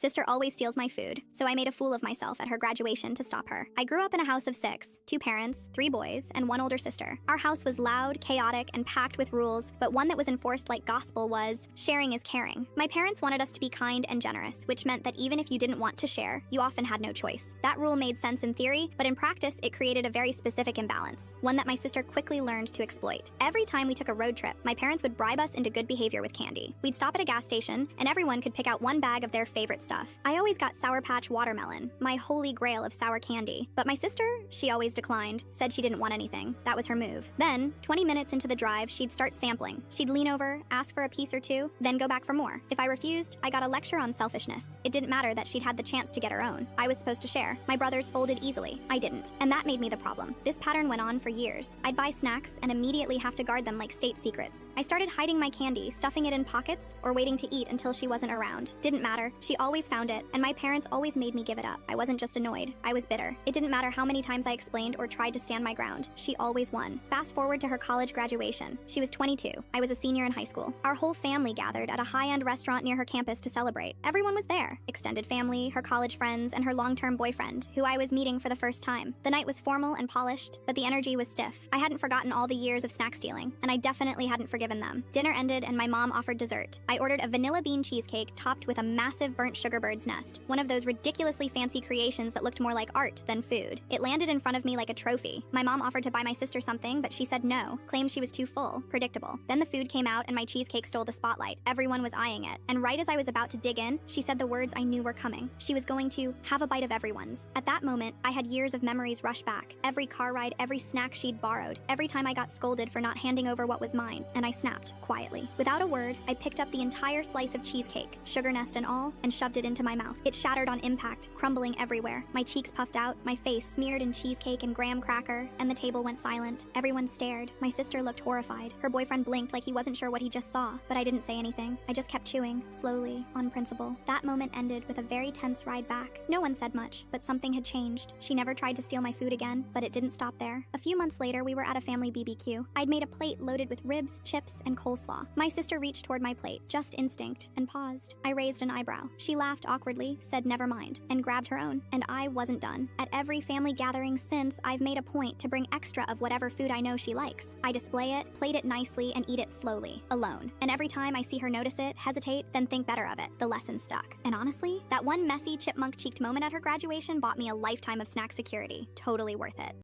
Sister always steals my food, so I made a fool of myself at her graduation to stop her. I grew up in a house of 6, 2 parents, 3 boys, and 1 older sister. Our house was loud, chaotic, and packed with rules, but one that was enforced like gospel was, sharing is caring. My parents wanted us to be kind and generous, which meant that even if you didn't want to share, you often had no choice. That rule made sense in theory, but in practice, it created a very specific imbalance, one that my sister quickly learned to exploit. Every time we took a road trip, my parents would bribe us into good behavior with candy. We'd stop at a gas station, and everyone could pick out one bag of their favorite stuff. I always got Sour Patch Watermelon, my holy grail of sour candy. But my sister, she always declined, said she didn't want anything. That was her move. Then, 20 minutes into the drive, she'd start sampling. She'd lean over, ask for a piece or two, then go back for more. If I refused, I got a lecture on selfishness. It didn't matter that she'd had the chance to get her own. I was supposed to share. My brothers folded easily. I didn't. And that made me the problem. This pattern went on for years. I'd buy snacks and immediately have to guard them like state secrets. I started hiding my candy, stuffing it in pockets, or waiting to eat until she wasn't around. Didn't matter. She always found it, and my parents always made me give it up. I wasn't just annoyed. I was bitter. It didn't matter how many times I explained or tried to stand my ground. She always won. Fast forward to her college graduation. She was 22. I was a senior in high school. Our whole family gathered at a high-end restaurant near her campus to celebrate. Everyone was there. Extended family, her college friends, and her long-term boyfriend, who I was meeting for the first time. The night was formal and polished, but the energy was stiff. I hadn't forgotten all the years of snack stealing, and I definitely hadn't forgiven them. Dinner ended and my mom offered dessert. I ordered a vanilla bean cheesecake topped with a massive burnt sugar bird's nest, one of those ridiculously fancy creations that looked more like art than food. It landed in front of me like a trophy. My mom offered to buy my sister something, but she said no, claimed she was too full. Predictable. Then the food came out and my cheesecake stole the spotlight. Everyone was eyeing it. And right as I was about to dig in, she said the words I knew were coming. She was going to have a bite of everyone's. At that moment, I had years of memories rush back. Every car ride, every snack she'd borrowed, every time I got scolded for not handing over what was mine, and I snapped, quietly. Without a word, I picked up the entire slice of cheesecake, sugar nest and all, and shoved it into my mouth. It shattered on impact, crumbling everywhere. My cheeks puffed out, my face smeared in cheesecake and graham cracker, and the table went silent. Everyone stared. My sister looked horrified. Her boyfriend blinked like he wasn't sure what he just saw, but I didn't say anything. I just kept chewing, slowly, on principle. That moment ended with a very tense ride back. No one said much, but something had changed. She never tried to steal my food again, but it didn't stop there. A few months later, we were at a family BBQ. I'd made a plate loaded with ribs, chips, and coleslaw. My sister reached toward my plate, just instinct, and paused. I raised an eyebrow. She laughed awkwardly, said never mind, and grabbed her own. And I wasn't done. At every family gathering since, I've made a point to bring extra of whatever food I know she likes. I display it, plate it nicely, and eat it slowly, alone. And every time I see her notice it, hesitate, then think better of it. The lesson stuck. And honestly, that one messy, chipmunk-cheeked moment at her graduation bought me a lifetime of snack security. Totally worth it.